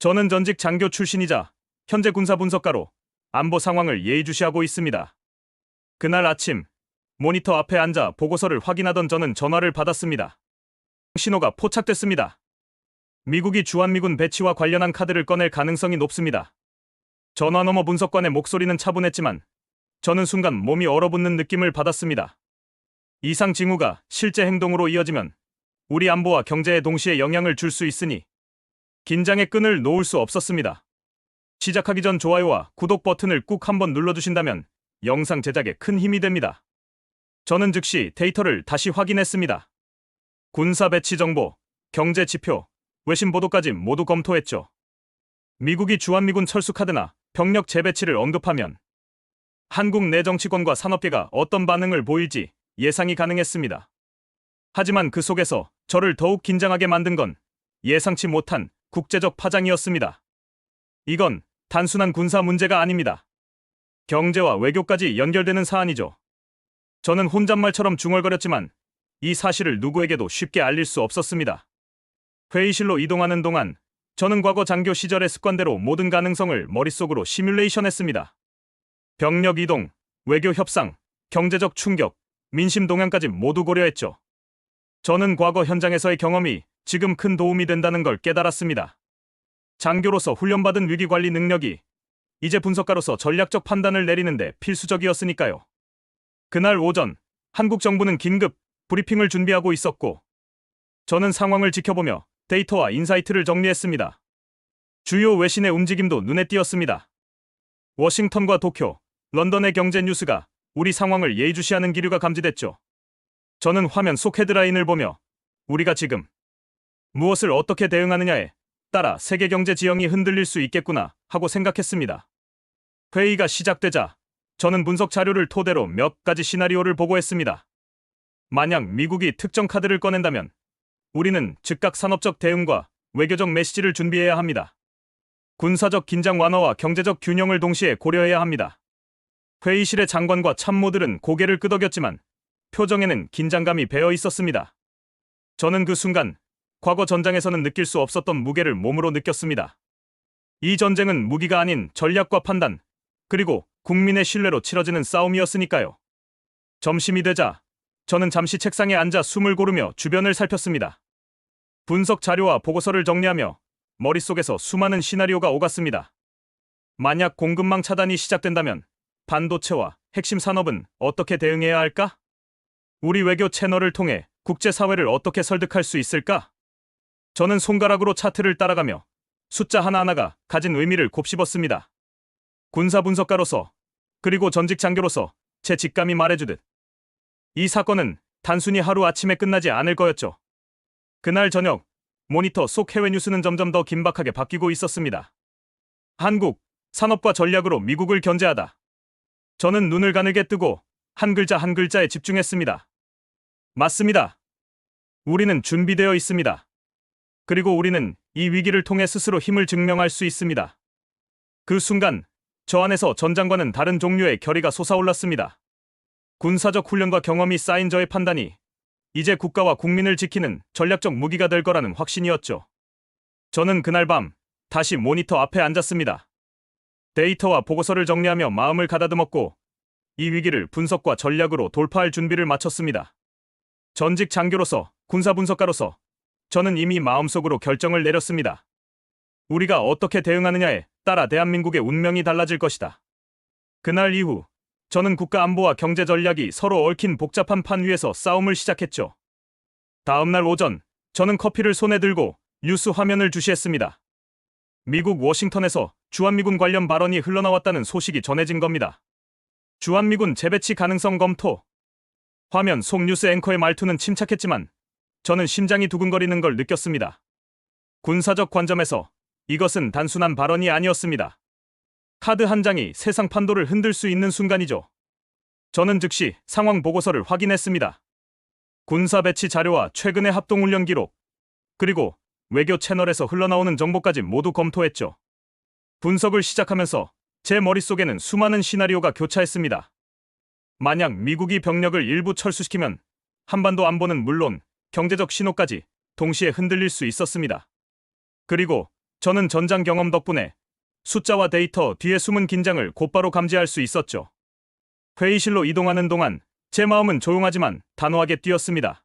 저는 전직 장교 출신이자 현재 군사분석가로 안보 상황을 예의주시하고 있습니다. 그날 아침 모니터 앞에 앉아 보고서를 확인하던 저는 전화를 받았습니다. 신호가 포착됐습니다. 미국이 주한미군 배치와 관련한 카드를 꺼낼 가능성이 높습니다. 전화 너머 분석관의 목소리는 차분했지만 저는 순간 몸이 얼어붙는 느낌을 받았습니다. 이상 징후가 실제 행동으로 이어지면 우리 안보와 경제에 동시에 영향을 줄 수 있으니 긴장의 끈을 놓을 수 없었습니다. 시작하기 전 좋아요와 구독 버튼을 꾹 한번 눌러주신다면 영상 제작에 큰 힘이 됩니다. 저는 즉시 데이터를 다시 확인했습니다. 군사 배치 정보, 경제 지표, 외신 보도까지 모두 검토했죠. 미국이 주한미군 철수 카드나 병력 재배치를 언급하면 한국 내 정치권과 산업계가 어떤 반응을 보일지 예상이 가능했습니다. 하지만 그 속에서 저를 더욱 긴장하게 만든 건 예상치 못한 국제적 파장이었습니다. 이건 단순한 군사 문제가 아닙니다. 경제와 외교까지 연결되는 사안이죠. 저는 혼잣말처럼 중얼거렸지만 이 사실을 누구에게도 쉽게 알릴 수 없었습니다. 회의실로 이동하는 동안 저는 과거 장교 시절의 습관대로 모든 가능성을 머릿속으로 시뮬레이션했습니다. 병력 이동, 외교 협상, 경제적 충격, 민심 동향까지 모두 고려했죠. 저는 과거 현장에서의 경험이 지금 큰 도움이 된다는 걸 깨달았습니다. 장교로서 훈련받은 위기관리 능력이 이제 분석가로서 전략적 판단을 내리는데 필수적이었으니까요. 그날 오전, 한국 정부는 긴급 브리핑을 준비하고 있었고 저는 상황을 지켜보며 데이터와 인사이트를 정리했습니다. 주요 외신의 움직임도 눈에 띄었습니다. 워싱턴과 도쿄, 런던의 경제 뉴스가 우리 상황을 예의주시하는 기류가 감지됐죠. 저는 화면 속 헤드라인을 보며 우리가 지금 무엇을 어떻게 대응하느냐에 따라 세계 경제 지형이 흔들릴 수 있겠구나 하고 생각했습니다. 회의가 시작되자 저는 분석 자료를 토대로 몇 가지 시나리오를 보고했습니다. 만약 미국이 특정 카드를 꺼낸다면 우리는 즉각 산업적 대응과 외교적 메시지를 준비해야 합니다. 군사적 긴장 완화와 경제적 균형을 동시에 고려해야 합니다. 회의실의 장관과 참모들은 고개를 끄덕였지만 표정에는 긴장감이 배어 있었습니다. 저는 그 순간 과거 전장에서는 느낄 수 없었던 무게를 몸으로 느꼈습니다. 이 전쟁은 무기가 아닌 전략과 판단, 그리고 국민의 신뢰로 치러지는 싸움이었으니까요. 점심이 되자 저는 잠시 책상에 앉아 숨을 고르며 주변을 살폈습니다. 분석 자료와 보고서를 정리하며 머릿속에서 수많은 시나리오가 오갔습니다. 만약 공급망 차단이 시작된다면 반도체와 핵심 산업은 어떻게 대응해야 할까? 우리 외교 채널을 통해 국제사회를 어떻게 설득할 수 있을까? 저는 손가락으로 차트를 따라가며 숫자 하나하나가 가진 의미를 곱씹었습니다. 군사분석가로서 그리고 전직 장교로서 제 직감이 말해주듯 이 사건은 단순히 하루아침에 끝나지 않을 거였죠. 그날 저녁 모니터 속 해외 뉴스는 점점 더 긴박하게 바뀌고 있었습니다. 한국, 산업과 전략으로 미국을 견제하다. 저는 눈을 가늘게 뜨고 한 글자 한 글자에 집중했습니다. 맞습니다. 우리는 준비되어 있습니다. 그리고 우리는 이 위기를 통해 스스로 힘을 증명할 수 있습니다. 그 순간 저 안에서 전장과는 다른 종류의 결의가 솟아올랐습니다. 군사적 훈련과 경험이 쌓인 저의 판단이 이제 국가와 국민을 지키는 전략적 무기가 될 거라는 확신이었죠. 저는 그날 밤 다시 모니터 앞에 앉았습니다. 데이터와 보고서를 정리하며 마음을 가다듬었고 이 위기를 분석과 전략으로 돌파할 준비를 마쳤습니다. 전직 장교로서, 군사분석가로서 저는 이미 마음속으로 결정을 내렸습니다. 우리가 어떻게 대응하느냐에 따라 대한민국의 운명이 달라질 것이다. 그날 이후 저는 국가 안보와 경제 전략이 서로 얽힌 복잡한 판 위에서 싸움을 시작했죠. 다음 날 오전 저는 커피를 손에 들고 뉴스 화면을 주시했습니다. 미국 워싱턴에서 주한미군 관련 발언이 흘러나왔다는 소식이 전해진 겁니다. 주한미군 재배치 가능성 검토. 화면 속 뉴스 앵커의 말투는 침착했지만 저는 심장이 두근거리는 걸 느꼈습니다. 군사적 관점에서 이것은 단순한 발언이 아니었습니다. 카드 한 장이 세상 판도를 흔들 수 있는 순간이죠. 저는 즉시 상황 보고서를 확인했습니다. 군사 배치 자료와 최근의 합동훈련 기록, 그리고 외교 채널에서 흘러나오는 정보까지 모두 검토했죠. 분석을 시작하면서 제 머릿속에는 수많은 시나리오가 교차했습니다. 만약 미국이 병력을 일부 철수시키면 한반도 안보는 물론 경제적 신호까지 동시에 흔들릴 수 있었습니다. 그리고 저는 전장 경험 덕분에 숫자와 데이터 뒤에 숨은 긴장을 곧바로 감지할 수 있었죠. 회의실로 이동하는 동안 제 마음은 조용하지만 단호하게 뛰었습니다.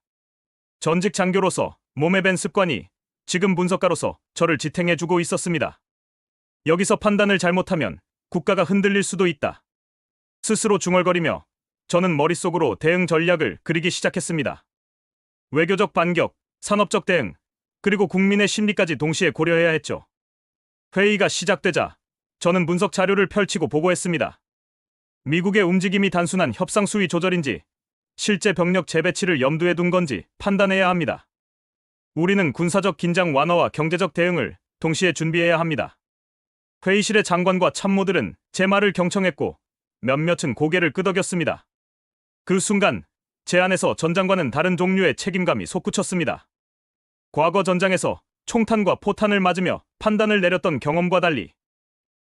전직 장교로서 몸에 밴 습관이 지금 분석가로서 저를 지탱해주고 있었습니다. 여기서 판단을 잘못하면 국가가 흔들릴 수도 있다. 스스로 중얼거리며 저는 머릿속으로 대응 전략을 그리기 시작했습니다. 외교적 반격, 산업적 대응, 그리고 국민의 심리까지 동시에 고려해야 했죠. 회의가 시작되자 저는 분석 자료를 펼치고 보고했습니다. 미국의 움직임이 단순한 협상 수위 조절인지 실제 병력 재배치를 염두에 둔 건지 판단해야 합니다. 우리는 군사적 긴장 완화와 경제적 대응을 동시에 준비해야 합니다. 회의실의 장관과 참모들은 제 말을 경청했고 몇몇은 고개를 끄덕였습니다. 그 순간 제 안에서 전 장관은 다른 종류의 책임감이 솟구쳤습니다. 과거 전장에서 총탄과 포탄을 맞으며 판단을 내렸던 경험과 달리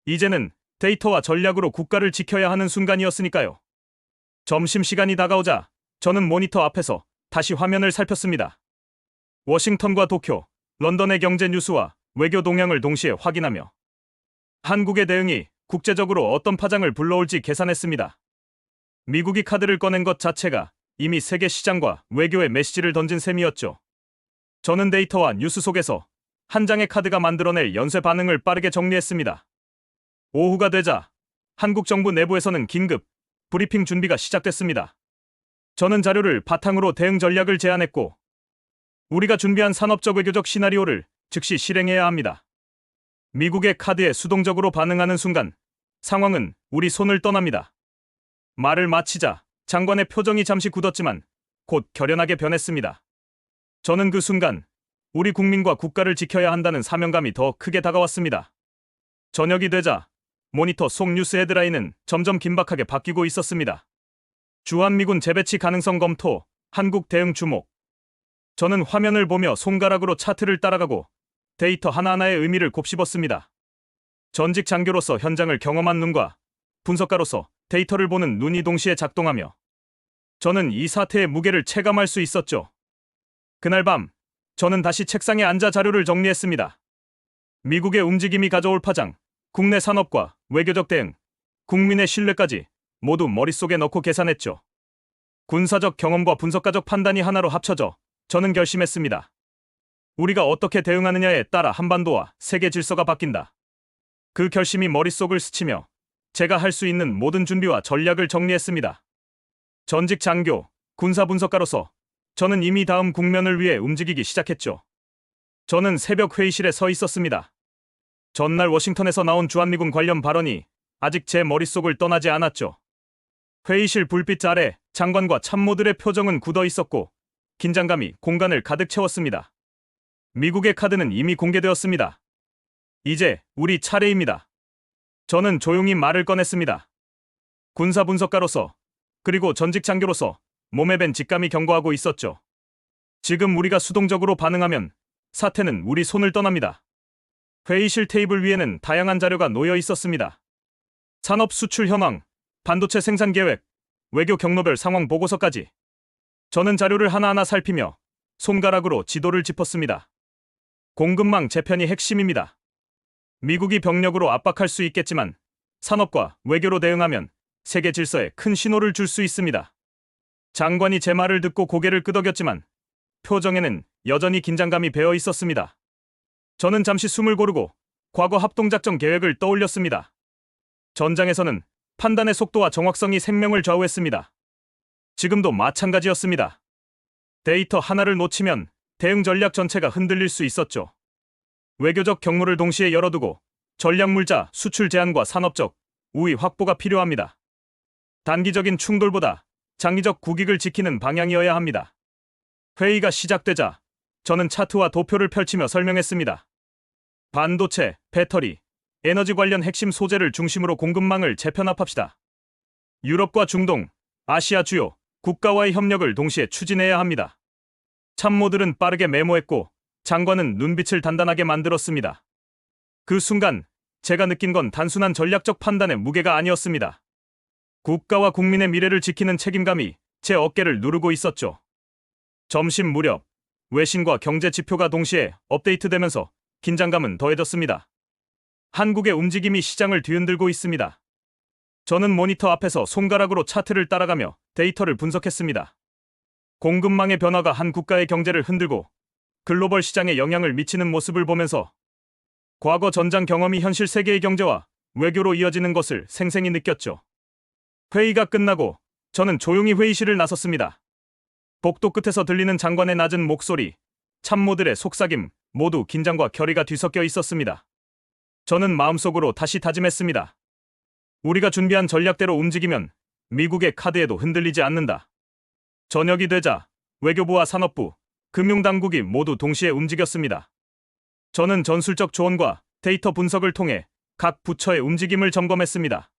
이제는 데이터와 전략으로 국가를 지켜야 하는 순간이었으니까요. 점심시간이 다가오자 저는 모니터 앞에서 다시 화면을 살폈습니다. 워싱턴과 도쿄, 런던의 경제 뉴스와 외교 동향을 동시에 확인하며 한국의 대응이 국제적으로 어떤 파장을 불러올지 계산했습니다. 미국이 카드를 꺼낸 것 자체가 이미 세계 시장과 외교에 메시지를 던진 셈이었죠. 저는 데이터와 뉴스 속에서 한 장의 카드가 만들어낼 연쇄 반응을 빠르게 정리했습니다. 오후가 되자 한국 정부 내부에서는 긴급 브리핑 준비가 시작됐습니다. 저는 자료를 바탕으로 대응 전략을 제안했고 우리가 준비한 산업적 외교적 시나리오를 즉시 실행해야 합니다. 미국의 카드에 수동적으로 반응하는 순간 상황은 우리 손을 떠납니다. 말을 마치자 장관의 표정이 잠시 굳었지만 곧 결연하게 변했습니다. 저는 그 순간 우리 국민과 국가를 지켜야 한다는 사명감이 더 크게 다가왔습니다. 저녁이 되자 모니터 속 뉴스 헤드라인은 점점 긴박하게 바뀌고 있었습니다. 주한미군 재배치 가능성 검토, 한국 대응 주목. 저는 화면을 보며 손가락으로 차트를 따라가고 데이터 하나하나의 의미를 곱씹었습니다. 전직 장교로서 현장을 경험한 눈과 분석가로서 데이터를 보는 눈이 동시에 작동하며 저는 이 사태의 무게를 체감할 수 있었죠. 그날 밤 저는 다시 책상에 앉아 자료를 정리했습니다. 미국의 움직임이 가져올 파장, 국내 산업과 외교적 대응, 국민의 신뢰까지 모두 머릿속에 넣고 계산했죠. 군사적 경험과 분석가적 판단이 하나로 합쳐져 저는 결심했습니다. 우리가 어떻게 대응하느냐에 따라 한반도와 세계 질서가 바뀐다. 그 결심이 머릿속을 스치며 제가 할 수 있는 모든 준비와 전략을 정리했습니다. 전직 장교, 군사 분석가로서 저는 이미 다음 국면을 위해 움직이기 시작했죠. 저는 새벽 회의실에 서 있었습니다. 전날 워싱턴에서 나온 주한미군 관련 발언이 아직 제 머릿속을 떠나지 않았죠. 회의실 불빛 아래 장관과 참모들의 표정은 굳어 있었고 긴장감이 공간을 가득 채웠습니다. 미국의 카드는 이미 공개되었습니다. 이제 우리 차례입니다. 저는 조용히 말을 꺼냈습니다. 군사 분석가로서 그리고 전직 장교로서 몸에 밴 직감이 경고하고 있었죠. 지금 우리가 수동적으로 반응하면 사태는 우리 손을 떠납니다. 회의실 테이블 위에는 다양한 자료가 놓여 있었습니다. 산업 수출 현황, 반도체 생산 계획, 외교 경로별 상황 보고서까지. 저는 자료를 하나하나 살피며 손가락으로 지도를 짚었습니다. 공급망 재편이 핵심입니다. 미국이 병력으로 압박할 수 있겠지만 산업과 외교로 대응하면 세계 질서에 큰 신호를 줄 수 있습니다. 장관이 제 말을 듣고 고개를 끄덕였지만 표정에는 여전히 긴장감이 배어 있었습니다. 저는 잠시 숨을 고르고 과거 합동작전 계획을 떠올렸습니다. 전장에서는 판단의 속도와 정확성이 생명을 좌우했습니다. 지금도 마찬가지였습니다. 데이터 하나를 놓치면 대응 전략 전체가 흔들릴 수 있었죠. 외교적 경로를 동시에 열어두고 전략물자 수출 제한과 산업적 우위 확보가 필요합니다. 단기적인 충돌보다 장기적 국익을 지키는 방향이어야 합니다. 회의가 시작되자 저는 차트와 도표를 펼치며 설명했습니다. 반도체, 배터리, 에너지 관련 핵심 소재를 중심으로 공급망을 재편합합시다. 유럽과 중동, 아시아 주요 국가와의 협력을 동시에 추진해야 합니다. 참모들은 빠르게 메모했고 장관은 눈빛을 단단하게 만들었습니다. 그 순간 제가 느낀 건 단순한 전략적 판단의 무게가 아니었습니다. 국가와 국민의 미래를 지키는 책임감이 제 어깨를 누르고 있었죠. 점심 무렵 외신과 경제 지표가 동시에 업데이트되면서 긴장감은 더해졌습니다. 한국의 움직임이 시장을 뒤흔들고 있습니다. 저는 모니터 앞에서 손가락으로 차트를 따라가며 데이터를 분석했습니다. 공급망의 변화가 한 국가의 경제를 흔들고 글로벌 시장에 영향을 미치는 모습을 보면서 과거 전장 경험이 현실 세계의 경제와 외교로 이어지는 것을 생생히 느꼈죠. 회의가 끝나고 저는 조용히 회의실을 나섰습니다. 복도 끝에서 들리는 장관의 낮은 목소리, 참모들의 속삭임, 모두 긴장과 결의가 뒤섞여 있었습니다. 저는 마음속으로 다시 다짐했습니다. 우리가 준비한 전략대로 움직이면 미국의 카드에도 흔들리지 않는다. 저녁이 되자 외교부와 산업부, 금융당국이 모두 동시에 움직였습니다. 저는 전술적 조언과 데이터 분석을 통해 각 부처의 움직임을 점검했습니다.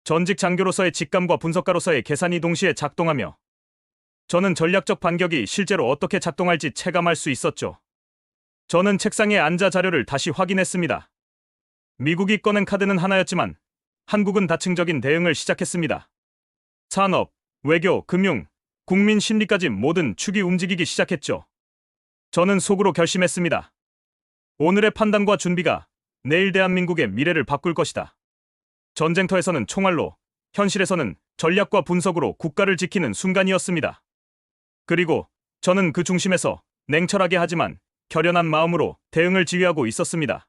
전직 장교로서의 직감과 분석가로서의 계산이 동시에 작동하며 저는 전략적 반격이 실제로 어떻게 작동할지 체감할 수 있었죠. 저는 책상에 앉아 자료를 다시 확인했습니다. 미국이 꺼낸 카드는 하나였지만 한국은 다층적인 대응을 시작했습니다. 산업, 외교, 금융, 국민 심리까지 모든 축이 움직이기 시작했죠. 저는 속으로 결심했습니다. 오늘의 판단과 준비가 내일 대한민국의 미래를 바꿀 것이다. 전쟁터에서는 총알로, 현실에서는 전략과 분석으로 국가를 지키는 순간이었습니다. 그리고 저는 그 중심에서 냉철하게 하지만 결연한 마음으로 대응을 지휘하고 있었습니다.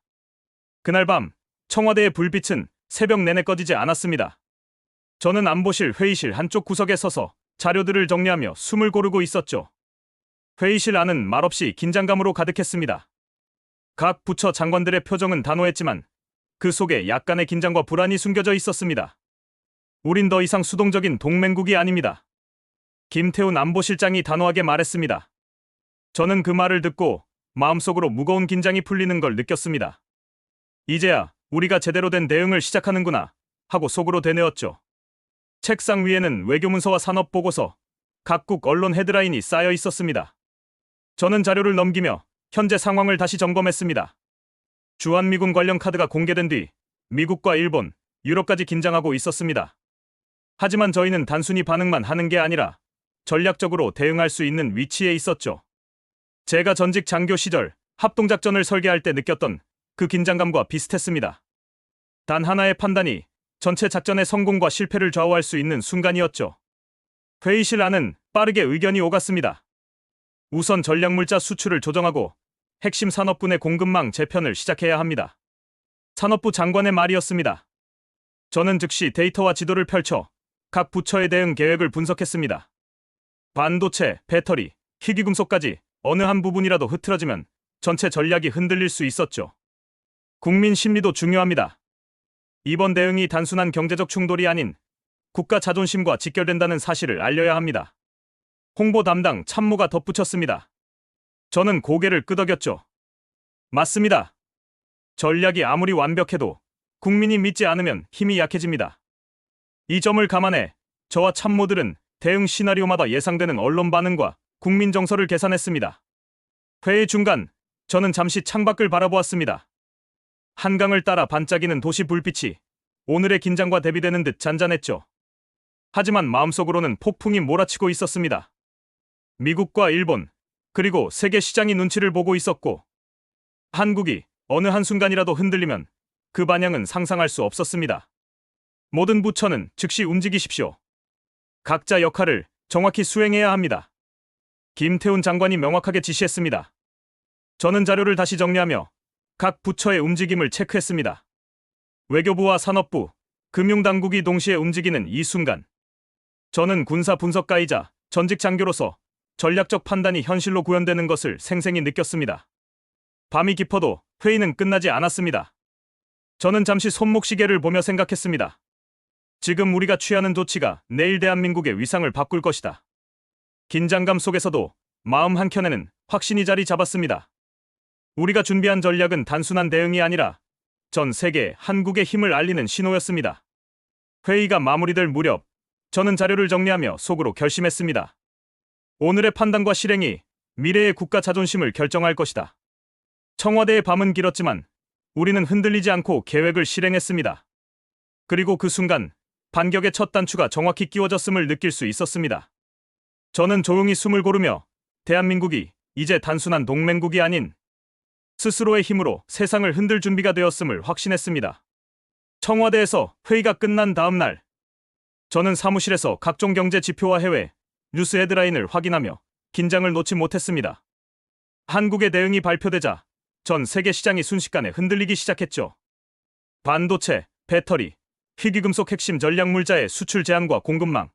그날 밤 청와대의 불빛은 새벽 내내 꺼지지 않았습니다. 저는 안보실 회의실 한쪽 구석에 서서 자료들을 정리하며 숨을 고르고 있었죠. 회의실 안은 말없이 긴장감으로 가득했습니다. 각 부처 장관들의 표정은 단호했지만 그 속에 약간의 긴장과 불안이 숨겨져 있었습니다. 우린 더 이상 수동적인 동맹국이 아닙니다. 김태훈 안보실장이 단호하게 말했습니다. 저는 그 말을 듣고 마음속으로 무거운 긴장이 풀리는 걸 느꼈습니다. 이제야 우리가 제대로 된 대응을 시작하는구나 하고 속으로 되뇌었죠. 책상 위에는 외교문서와 산업보고서, 각국 언론 헤드라인이 쌓여 있었습니다. 저는 자료를 넘기며 현재 상황을 다시 점검했습니다. 주한미군 관련 카드가 공개된 뒤 미국과 일본, 유럽까지 긴장하고 있었습니다. 하지만 저희는 단순히 반응만 하는 게 아니라 전략적으로 대응할 수 있는 위치에 있었죠. 제가 전직 장교 시절 합동작전을 설계할 때 느꼈던 그 긴장감과 비슷했습니다. 단 하나의 판단이 전체 작전의 성공과 실패를 좌우할 수 있는 순간이었죠. 회의실 안은 빠르게 의견이 오갔습니다. 우선 전략물자 수출을 조정하고 핵심 산업군의 공급망 재편을 시작해야 합니다. 산업부 장관의 말이었습니다. 저는 즉시 데이터와 지도를 펼쳐 각 부처의 대응 계획을 분석했습니다. 반도체, 배터리, 희귀금속까지 어느 한 부분이라도 흐트러지면 전체 전략이 흔들릴 수 있었죠. 국민 심리도 중요합니다. 이번 대응이 단순한 경제적 충돌이 아닌 국가 자존심과 직결된다는 사실을 알려야 합니다. 홍보 담당 참모가 덧붙였습니다. 저는 고개를 끄덕였죠. 맞습니다. 전략이 아무리 완벽해도 국민이 믿지 않으면 힘이 약해집니다. 이 점을 감안해 저와 참모들은 대응 시나리오마다 예상되는 언론 반응과 국민 정서를 계산했습니다. 회의 중간 저는 잠시 창밖을 바라보았습니다. 한강을 따라 반짝이는 도시 불빛이 오늘의 긴장과 대비되는 듯 잔잔했죠. 하지만 마음속으로는 폭풍이 몰아치고 있었습니다. 미국과 일본, 그리고 세계 시장이 눈치를 보고 있었고 한국이 어느 한순간이라도 흔들리면 그 반향은 상상할 수 없었습니다. 모든 부처는 즉시 움직이십시오. 각자 역할을 정확히 수행해야 합니다. 김태훈 장관이 명확하게 지시했습니다. 저는 자료를 다시 정리하며 각 부처의 움직임을 체크했습니다. 외교부와 산업부, 금융당국이 동시에 움직이는 이 순간 저는 군사 분석가이자 전직 장교로서 전략적 판단이 현실로 구현되는 것을 생생히 느꼈습니다. 밤이 깊어도 회의는 끝나지 않았습니다. 저는 잠시 손목시계를 보며 생각했습니다. 지금 우리가 취하는 조치가 내일 대한민국의 위상을 바꿀 것이다. 긴장감 속에서도 마음 한켠에는 확신이 자리 잡았습니다. 우리가 준비한 전략은 단순한 대응이 아니라 전 세계 한국의 힘을 알리는 신호였습니다. 회의가 마무리될 무렵 저는 자료를 정리하며 속으로 결심했습니다. 오늘의 판단과 실행이 미래의 국가 자존심을 결정할 것이다. 청와대의 밤은 길었지만 우리는 흔들리지 않고 계획을 실행했습니다. 그리고 그 순간 반격의 첫 단추가 정확히 끼워졌음을 느낄 수 있었습니다. 저는 조용히 숨을 고르며 대한민국이 이제 단순한 동맹국이 아닌 스스로의 힘으로 세상을 흔들 준비가 되었음을 확신했습니다. 청와대에서 회의가 끝난 다음 날, 저는 사무실에서 각종 경제 지표와 해외 뉴스 헤드라인을 확인하며 긴장을 놓지 못했습니다. 한국의 대응이 발표되자 전 세계 시장이 순식간에 흔들리기 시작했죠. 반도체, 배터리, 희귀금속 핵심 전략물자의 수출 제한과 공급망,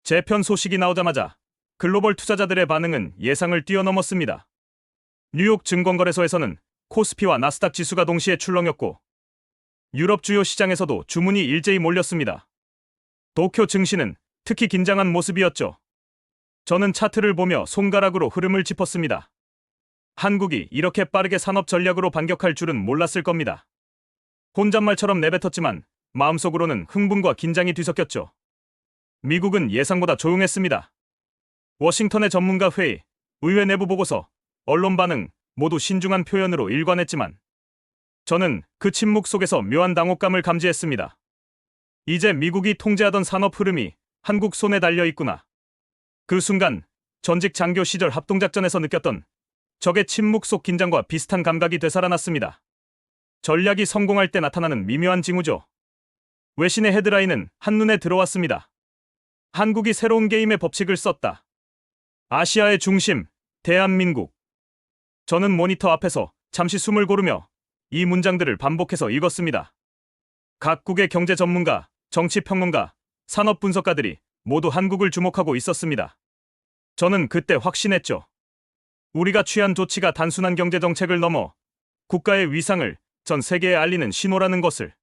재편 소식이 나오자마자 글로벌 투자자들의 반응은 예상을 뛰어넘었습니다. 뉴욕 증권거래소에서는 코스피와 나스닥 지수가 동시에 출렁였고, 유럽 주요 시장에서도 주문이 일제히 몰렸습니다. 도쿄 증시는 특히 긴장한 모습이었죠. 저는 차트를 보며 손가락으로 흐름을 짚었습니다. 한국이 이렇게 빠르게 산업 전략으로 반격할 줄은 몰랐을 겁니다. 혼잣말처럼 내뱉었지만 마음속으로는 흥분과 긴장이 뒤섞였죠. 미국은 예상보다 조용했습니다. 워싱턴의 전문가 회의, 의회 내부 보고서, 언론 반응 모두 신중한 표현으로 일관했지만 저는 그 침묵 속에서 묘한 당혹감을 감지했습니다. 이제 미국이 통제하던 산업 흐름이 한국 손에 달려 있구나. 그 순간 전직 장교 시절 합동작전에서 느꼈던 적의 침묵 속 긴장과 비슷한 감각이 되살아났습니다. 전략이 성공할 때 나타나는 미묘한 징후죠. 외신의 헤드라인은 한눈에 들어왔습니다. 한국이 새로운 게임의 법칙을 썼다. 아시아의 중심, 대한민국. 저는 모니터 앞에서 잠시 숨을 고르며 이 문장들을 반복해서 읽었습니다. 각국의 경제 전문가, 정치 평론가, 산업 분석가들이 모두 한국을 주목하고 있었습니다. 저는 그때 확신했죠. 우리가 취한 조치가 단순한 경제 정책을 넘어 국가의 위상을 전 세계에 알리는 신호라는 것을.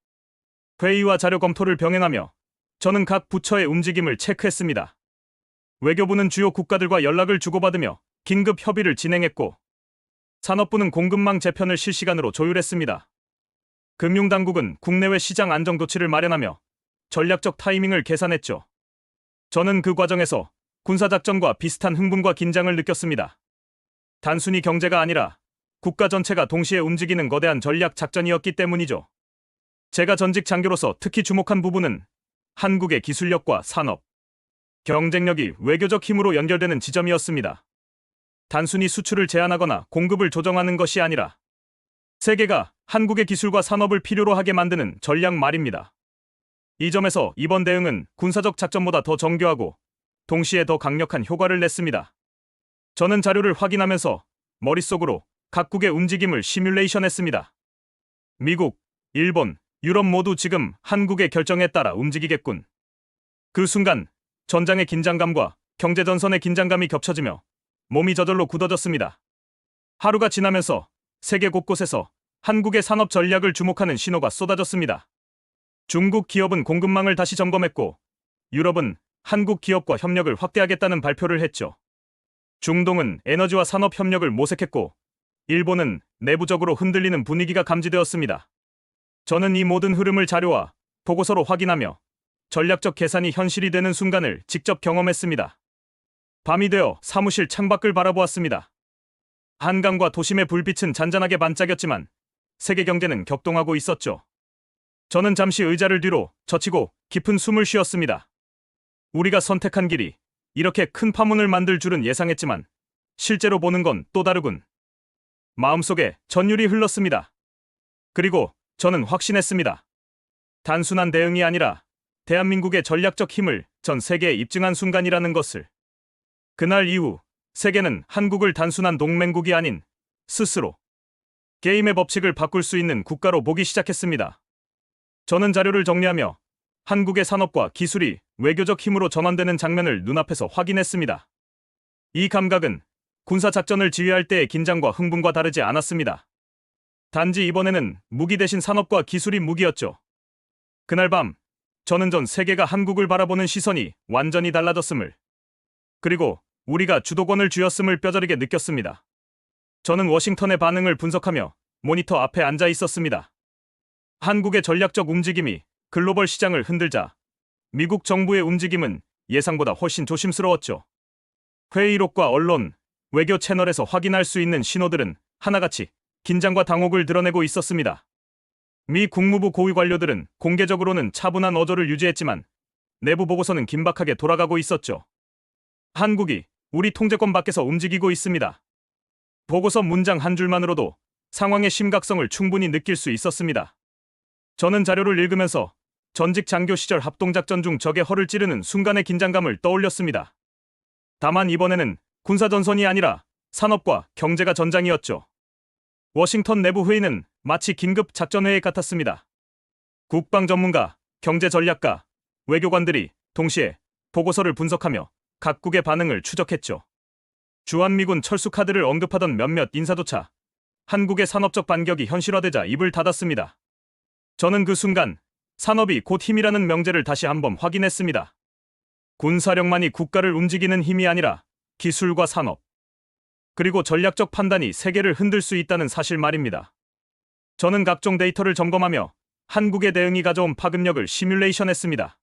회의와 자료 검토를 병행하며 저는 각 부처의 움직임을 체크했습니다. 외교부는 주요 국가들과 연락을 주고받으며 긴급 협의를 진행했고, 산업부는 공급망 재편을 실시간으로 조율했습니다. 금융당국은 국내외 시장 안정 조치를 마련하며 전략적 타이밍을 계산했죠. 저는 그 과정에서 군사작전과 비슷한 흥분과 긴장을 느꼈습니다. 단순히 경제가 아니라 국가 전체가 동시에 움직이는 거대한 전략 작전이었기 때문이죠. 제가 전직 장교로서 특히 주목한 부분은 한국의 기술력과 산업, 경쟁력이 외교적 힘으로 연결되는 지점이었습니다. 단순히 수출을 제한하거나 공급을 조정하는 것이 아니라 세계가 한국의 기술과 산업을 필요로 하게 만드는 전략 말입니다. 이 점에서 이번 대응은 군사적 작전보다 더 정교하고 동시에 더 강력한 효과를 냈습니다. 저는 자료를 확인하면서 머릿속으로 각국의 움직임을 시뮬레이션했습니다. 미국, 일본, 유럽 모두 지금 한국의 결정에 따라 움직이겠군. 그 순간 전장의 긴장감과 경제전선의 긴장감이 겹쳐지며 몸이 저절로 굳어졌습니다. 하루가 지나면서 세계 곳곳에서 한국의 산업 전략을 주목하는 신호가 쏟아졌습니다. 중국 기업은 공급망을 다시 점검했고, 유럽은 한국 기업과 협력을 확대하겠다는 발표를 했죠. 중동은 에너지와 산업 협력을 모색했고, 일본은 내부적으로 흔들리는 분위기가 감지되었습니다. 저는 이 모든 흐름을 자료와 보고서로 확인하며 전략적 계산이 현실이 되는 순간을 직접 경험했습니다. 밤이 되어 사무실 창밖을 바라보았습니다. 한강과 도심의 불빛은 잔잔하게 반짝였지만 세계 경제는 격동하고 있었죠. 저는 잠시 의자를 뒤로 젖히고 깊은 숨을 쉬었습니다. 우리가 선택한 길이 이렇게 큰 파문을 만들 줄은 예상했지만 실제로 보는 건 또 다르군. 마음속에 전율이 흘렀습니다. 그리고 저는 확신했습니다. 단순한 대응이 아니라 대한민국의 전략적 힘을 전 세계에 입증한 순간이라는 것을. 그날 이후 세계는 한국을 단순한 동맹국이 아닌 스스로 게임의 법칙을 바꿀 수 있는 국가로 보기 시작했습니다. 저는 자료를 정리하며 한국의 산업과 기술이 외교적 힘으로 전환되는 장면을 눈앞에서 확인했습니다. 이 감각은 군사작전을 지휘할 때의 긴장과 흥분과 다르지 않았습니다. 단지 이번에는 무기 대신 산업과 기술이 무기였죠. 그날 밤 저는 전 세계가 한국을 바라보는 시선이 완전히 달라졌음을, 그리고 우리가 주도권을 쥐었음을 뼈저리게 느꼈습니다. 저는 워싱턴의 반응을 분석하며 모니터 앞에 앉아 있었습니다. 한국의 전략적 움직임이 글로벌 시장을 흔들자 미국 정부의 움직임은 예상보다 훨씬 조심스러웠죠. 회의록과 언론, 외교 채널에서 확인할 수 있는 신호들은 하나같이 긴장과 당혹을 드러내고 있었습니다. 미 국무부 고위 관료들은 공개적으로는 차분한 어조를 유지했지만 내부 보고서는 긴박하게 돌아가고 있었죠. 한국이 우리 통제권 밖에서 움직이고 있습니다. 보고서 문장 한 줄만으로도 상황의 심각성을 충분히 느낄 수 있었습니다. 저는 자료를 읽으면서 전직 장교 시절 합동작전 중 적의 허를 찌르는 순간의 긴장감을 떠올렸습니다. 다만 이번에는 군사전선이 아니라 산업과 경제가 전장이었죠. 워싱턴 내부 회의는 마치 긴급 작전회의 같았습니다. 국방 전문가, 경제 전략가, 외교관들이 동시에 보고서를 분석하며 각국의 반응을 추적했죠. 주한미군 철수 카드를 언급하던 몇몇 인사조차 한국의 산업적 반격이 현실화되자 입을 닫았습니다. 저는 그 순간 산업이 곧 힘이라는 명제를 다시 한번 확인했습니다. 군사력만이 국가를 움직이는 힘이 아니라 기술과 산업, 그리고 전략적 판단이 세계를 흔들 수 있다는 사실 말입니다. 저는 각종 데이터를 점검하며 한국의 대응이 가져온 파급력을 시뮬레이션했습니다.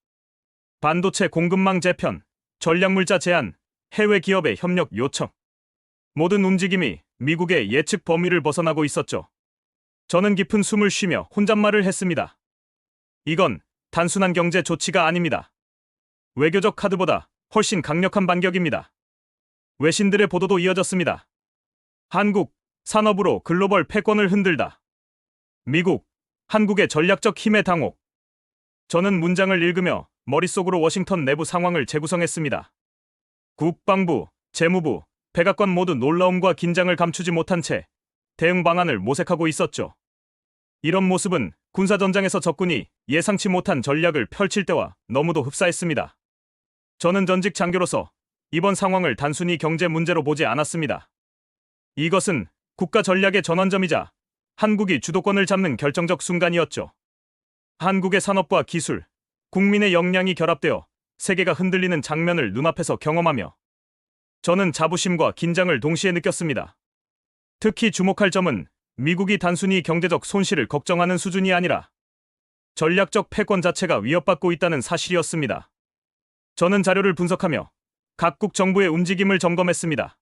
반도체 공급망 재편, 전략물자 제한, 해외 기업의 협력 요청. 모든 움직임이 미국의 예측 범위를 벗어나고 있었죠. 저는 깊은 숨을 쉬며 혼잣말을 했습니다. 이건 단순한 경제 조치가 아닙니다. 외교적 카드보다 훨씬 강력한 반격입니다. 외신들의 보도도 이어졌습니다. 한국, 산업으로 글로벌 패권을 흔들다. 미국, 한국의 전략적 힘의 당혹. 저는 문장을 읽으며 머릿속으로 워싱턴 내부 상황을 재구성했습니다. 국방부, 재무부, 백악관 모두 놀라움과 긴장을 감추지 못한 채 대응 방안을 모색하고 있었죠. 이런 모습은 군사전장에서 적군이 예상치 못한 전략을 펼칠 때와 너무도 흡사했습니다. 저는 전직 장교로서 이번 상황을 단순히 경제 문제로 보지 않았습니다. 이것은 국가 전략의 전환점이자 한국이 주도권을 잡는 결정적 순간이었죠. 한국의 산업과 기술, 국민의 역량이 결합되어 세계가 흔들리는 장면을 눈앞에서 경험하며 저는 자부심과 긴장을 동시에 느꼈습니다. 특히 주목할 점은 미국이 단순히 경제적 손실을 걱정하는 수준이 아니라 전략적 패권 자체가 위협받고 있다는 사실이었습니다. 저는 자료를 분석하며 각국 정부의 움직임을 점검했습니다.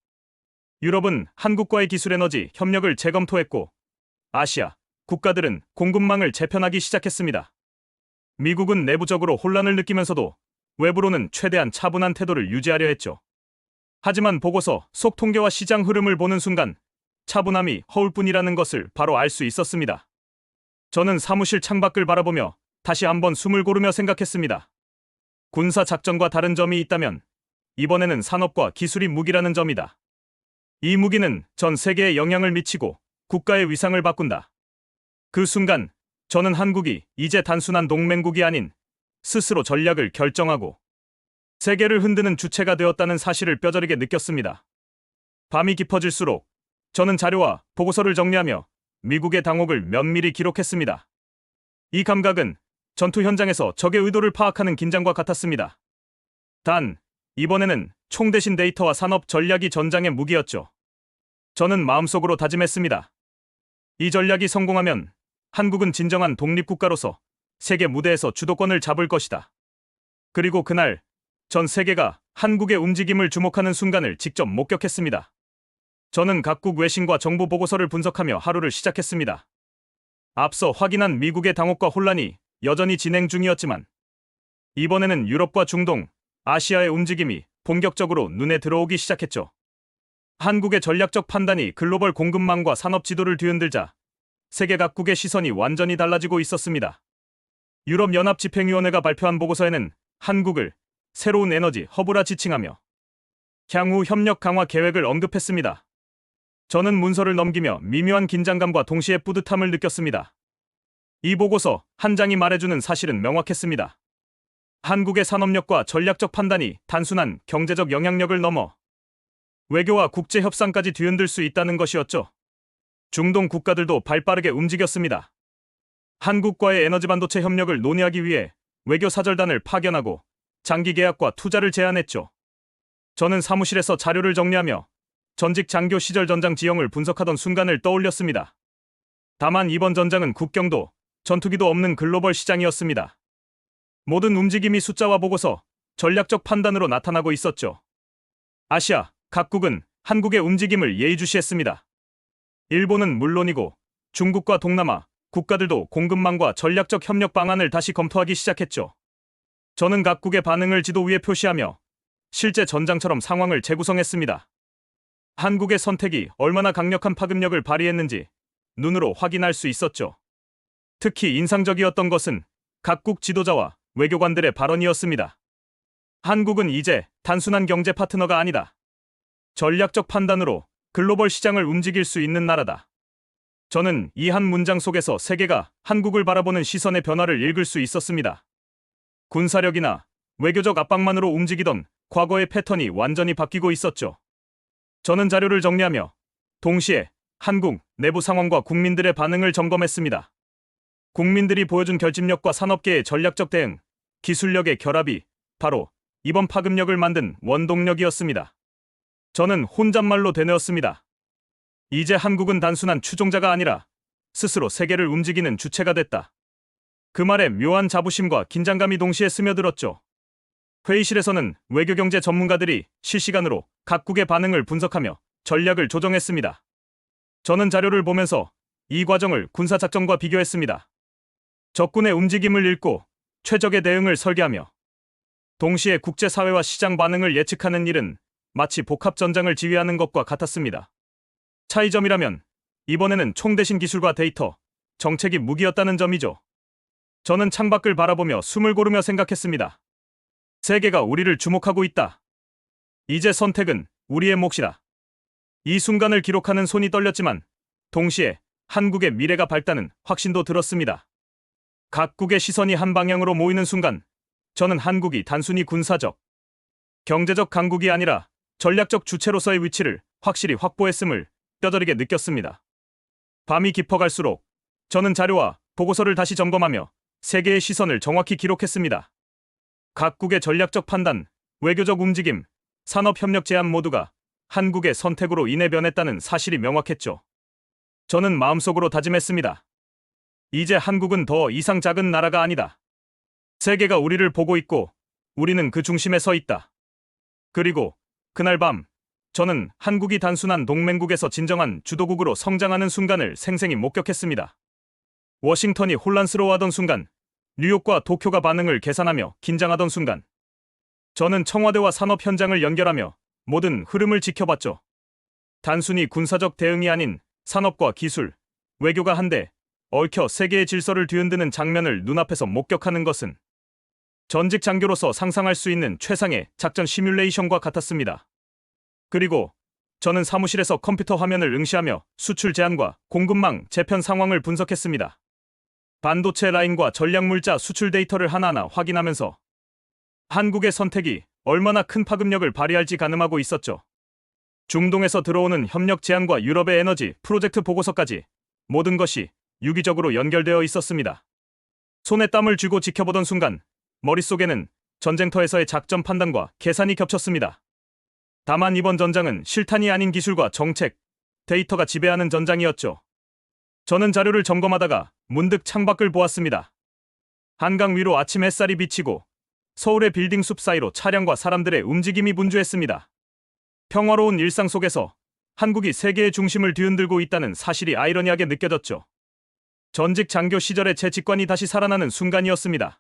유럽은 한국과의 기술 에너지 협력을 재검토했고 아시아 국가들은 공급망을 재편하기 시작했습니다. 미국은 내부적으로 혼란을 느끼면서도 외부로는 최대한 차분한 태도를 유지하려 했죠. 하지만 보고서 속 통계와 시장 흐름을 보는 순간 차분함이 허울 뿐이라는 것을 바로 알 수 있었습니다. 저는 사무실 창밖을 바라보며 다시 한번 숨을 고르며 생각했습니다. 군사 작전과 다른 점이 있다면 이번에는 산업과 기술이 무기라는 점이다. 이 무기는 전 세계에 영향을 미치고 국가의 위상을 바꾼다. 그 순간 저는 한국이 이제 단순한 동맹국이 아닌 스스로 전략을 결정하고 세계를 흔드는 주체가 되었다는 사실을 뼈저리게 느꼈습니다. 밤이 깊어질수록 저는 자료와 보고서를 정리하며 미국의 당혹을 면밀히 기록했습니다. 이 감각은 전투 현장에서 적의 의도를 파악하는 긴장과 같았습니다. 단, 이번에는 총 대신 데이터와 산업 전략이 전장의 무기였죠. 저는 마음속으로 다짐했습니다. 이 전략이 성공하면 한국은 진정한 독립국가로서 세계 무대에서 주도권을 잡을 것이다. 그리고 그날 전 세계가 한국의 움직임을 주목하는 순간을 직접 목격했습니다. 저는 각국 외신과 정부 보고서를 분석하며 하루를 시작했습니다. 앞서 확인한 미국의 당혹과 혼란이 여전히 진행 중이었지만 이번에는 유럽과 중동, 아시아의 움직임이 본격적으로 눈에 들어오기 시작했죠. 한국의 전략적 판단이 글로벌 공급망과 산업 지도를 뒤흔들자 세계 각국의 시선이 완전히 달라지고 있었습니다. 유럽연합집행위원회가 발표한 보고서에는 한국을 새로운 에너지 허브라 지칭하며 향후 협력 강화 계획을 언급했습니다. 저는 문서를 넘기며 미묘한 긴장감과 동시에 뿌듯함을 느꼈습니다. 이 보고서 한 장이 말해주는 사실은 명확했습니다. 한국의 산업력과 전략적 판단이 단순한 경제적 영향력을 넘어 외교와 국제 협상까지 뒤흔들 수 있다는 것이었죠. 중동 국가들도 발빠르게 움직였습니다. 한국과의 에너지 반도체 협력을 논의하기 위해 외교 사절단을 파견하고 장기 계약과 투자를 제안했죠. 저는 사무실에서 자료를 정리하며 전직 장교 시절 전장 지형을 분석하던 순간을 떠올렸습니다. 다만 이번 전장은 국경도 전투기도 없는 글로벌 시장이었습니다. 모든 움직임이 숫자와 보고서, 전략적 판단으로 나타나고 있었죠. 아시아 각국은 한국의 움직임을 예의주시했습니다. 일본은 물론이고 중국과 동남아 국가들도 공급망과 전략적 협력 방안을 다시 검토하기 시작했죠. 저는 각국의 반응을 지도 위에 표시하며 실제 전장처럼 상황을 재구성했습니다. 한국의 선택이 얼마나 강력한 파급력을 발휘했는지 눈으로 확인할 수 있었죠. 특히 인상적이었던 것은 각국 지도자와 외교관들의 발언이었습니다. 한국은 이제 단순한 경제 파트너가 아니다. 전략적 판단으로 글로벌 시장을 움직일 수 있는 나라다. 저는 이 한 문장 속에서 세계가 한국을 바라보는 시선의 변화를 읽을 수 있었습니다. 군사력이나 외교적 압박만으로 움직이던 과거의 패턴이 완전히 바뀌고 있었죠. 저는 자료를 정리하며 동시에 한국 내부 상황과 국민들의 반응을 점검했습니다. 국민들이 보여준 결집력과 산업계의 전략적 대응, 기술력의 결합이 바로 이번 파급력을 만든 원동력이었습니다. 저는 혼잣말로 되뇌었습니다. 이제 한국은 단순한 추종자가 아니라 스스로 세계를 움직이는 주체가 됐다. 그 말에 묘한 자부심과 긴장감이 동시에 스며들었죠. 회의실에서는 외교경제 전문가들이 실시간으로 각국의 반응을 분석하며 전략을 조정했습니다. 저는 자료를 보면서 이 과정을 군사작전과 비교했습니다. 적군의 움직임을 읽고 최적의 대응을 설계하며 동시에 국제사회와 시장 반응을 예측하는 일은 마치 복합전장을 지휘하는 것과 같았습니다. 차이점이라면 이번에는 총 대신 기술과 데이터, 정책이 무기였다는 점이죠. 저는 창밖을 바라보며 숨을 고르며 생각했습니다. 세계가 우리를 주목하고 있다. 이제 선택은 우리의 몫이다. 이 순간을 기록하는 손이 떨렸지만 동시에 한국의 미래가 밝다는 확신도 들었습니다. 각국의 시선이 한 방향으로 모이는 순간 저는 한국이 단순히 군사적, 경제적 강국이 아니라 전략적 주체로서의 위치를 확실히 확보했음을 뼈저리게 느꼈습니다. 밤이 깊어갈수록 저는 자료와 보고서를 다시 점검하며 세계의 시선을 정확히 기록했습니다. 각국의 전략적 판단, 외교적 움직임, 산업협력 제안 모두가 한국의 선택으로 인해 변했다는 사실이 명확했죠. 저는 마음속으로 다짐했습니다. 이제 한국은 더 이상 작은 나라가 아니다. 세계가 우리를 보고 있고 우리는 그 중심에 서 있다. 그리고 그날 밤 저는 한국이 단순한 동맹국에서 진정한 주도국으로 성장하는 순간을 생생히 목격했습니다. 워싱턴이 혼란스러워하던 순간, 뉴욕과 도쿄가 반응을 계산하며 긴장하던 순간, 저는 청와대와 산업 현장을 연결하며 모든 흐름을 지켜봤죠. 단순히 군사적 대응이 아닌 산업과 기술, 외교가 한데 얽혀 세계의 질서를 뒤흔드는 장면을 눈앞에서 목격하는 것은 전직 장교로서 상상할 수 있는 최상의 작전 시뮬레이션과 같았습니다. 그리고 저는 사무실에서 컴퓨터 화면을 응시하며 수출 제한과 공급망 재편 상황을 분석했습니다. 반도체 라인과 전략물자 수출 데이터를 하나하나 확인하면서 한국의 선택이 얼마나 큰 파급력을 발휘할지 가늠하고 있었죠. 중동에서 들어오는 협력 제안과 유럽의 에너지 프로젝트 보고서까지 모든 것이 유기적으로 연결되어 있었습니다. 손에 땀을 쥐고 지켜보던 순간 머릿속에는 전쟁터에서의 작전 판단과 계산이 겹쳤습니다. 다만 이번 전장은 실탄이 아닌 기술과 정책, 데이터가 지배하는 전장이었죠. 저는 자료를 점검하다가 문득 창밖을 보았습니다. 한강 위로 아침 햇살이 비치고 서울의 빌딩 숲 사이로 차량과 사람들의 움직임이 분주했습니다. 평화로운 일상 속에서 한국이 세계의 중심을 뒤흔들고 있다는 사실이 아이러니하게 느껴졌죠. 전직 장교 시절의 제 직관이 다시 살아나는 순간이었습니다.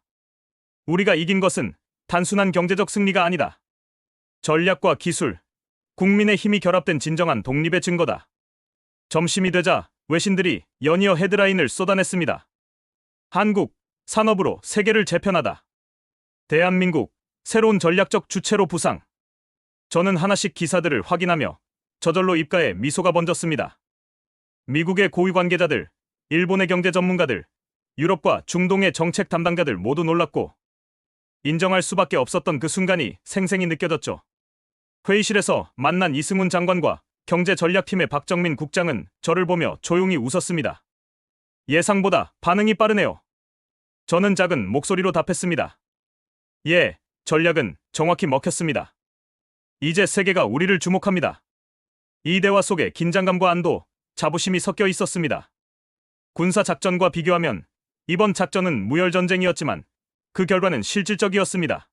우리가 이긴 것은 단순한 경제적 승리가 아니다. 전략과 기술, 국민의 힘이 결합된 진정한 독립의 증거다. 점심이 되자 외신들이 연이어 헤드라인을 쏟아냈습니다. 한국, 산업으로 세계를 재편하다. 대한민국, 새로운 전략적 주체로 부상. 저는 하나씩 기사들을 확인하며 저절로 입가에 미소가 번졌습니다. 미국의 고위 관계자들, 일본의 경제 전문가들, 유럽과 중동의 정책 담당자들 모두 놀랐고 인정할 수밖에 없었던 그 순간이 생생히 느껴졌죠. 회의실에서 만난 이승훈 장관과 경제전략팀의 박정민 국장은 저를 보며 조용히 웃었습니다. 예상보다 반응이 빠르네요. 저는 작은 목소리로 답했습니다. 예, 전략은 정확히 먹혔습니다. 이제 세계가 우리를 주목합니다. 이 대화 속에 긴장감과 안도, 자부심이 섞여 있었습니다. 군사 작전과 비교하면 이번 작전은 무혈전쟁이었지만 그 결과는 실질적이었습니다.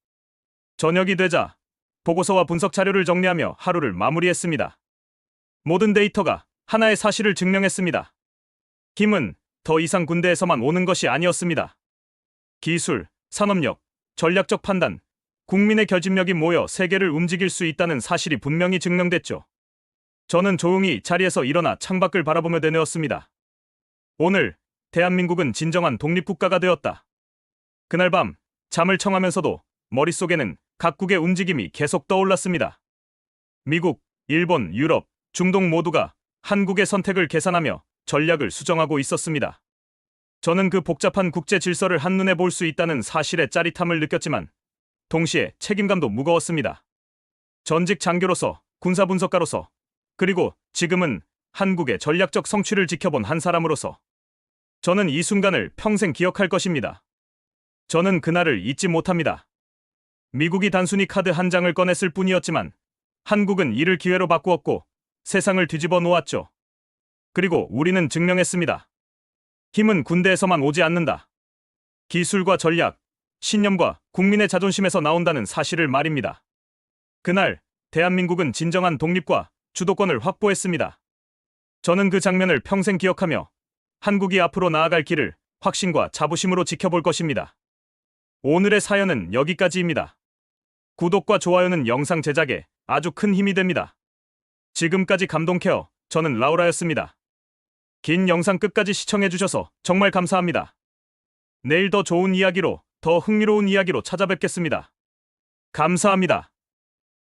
저녁이 되자 보고서와 분석 자료를 정리하며 하루를 마무리했습니다. 모든 데이터가 하나의 사실을 증명했습니다. 힘은 더 이상 군대에서만 오는 것이 아니었습니다. 기술, 산업력, 전략적 판단, 국민의 결집력이 모여 세계를 움직일 수 있다는 사실이 분명히 증명됐죠. 저는 조용히 자리에서 일어나 창밖을 바라보며 되뇌었습니다. 오늘 대한민국은 진정한 독립국가가 되었다. 그날 밤 잠을 청하면서도 머릿속에는 각국의 움직임이 계속 떠올랐습니다. 미국, 일본, 유럽, 중동 모두가 한국의 선택을 계산하며 전략을 수정하고 있었습니다. 저는 그 복잡한 국제 질서를 한눈에 볼 수 있다는 사실에 짜릿함을 느꼈지만 동시에 책임감도 무거웠습니다. 전직 장교로서, 군사분석가로서, 그리고 지금은 한국의 전략적 성취를 지켜본 한 사람으로서 저는 이 순간을 평생 기억할 것입니다. 저는 그날을 잊지 못합니다. 미국이 단순히 카드 한 장을 꺼냈을 뿐이었지만 한국은 이를 기회로 바꾸었고 세상을 뒤집어 놓았죠. 그리고 우리는 증명했습니다. 힘은 군대에서만 오지 않는다. 기술과 전략, 신념과 국민의 자존심에서 나온다는 사실을 말입니다. 그날 대한민국은 진정한 독립과 주도권을 확보했습니다. 저는 그 장면을 평생 기억하며 한국이 앞으로 나아갈 길을 확신과 자부심으로 지켜볼 것입니다. 오늘의 사연은 여기까지입니다. 구독과 좋아요는 영상 제작에 아주 큰 힘이 됩니다. 지금까지 감동케어, 저는 라우라였습니다. 긴 영상 끝까지 시청해주셔서 정말 감사합니다. 내일 더 좋은 이야기로, 더 흥미로운 이야기로 찾아뵙겠습니다. 감사합니다.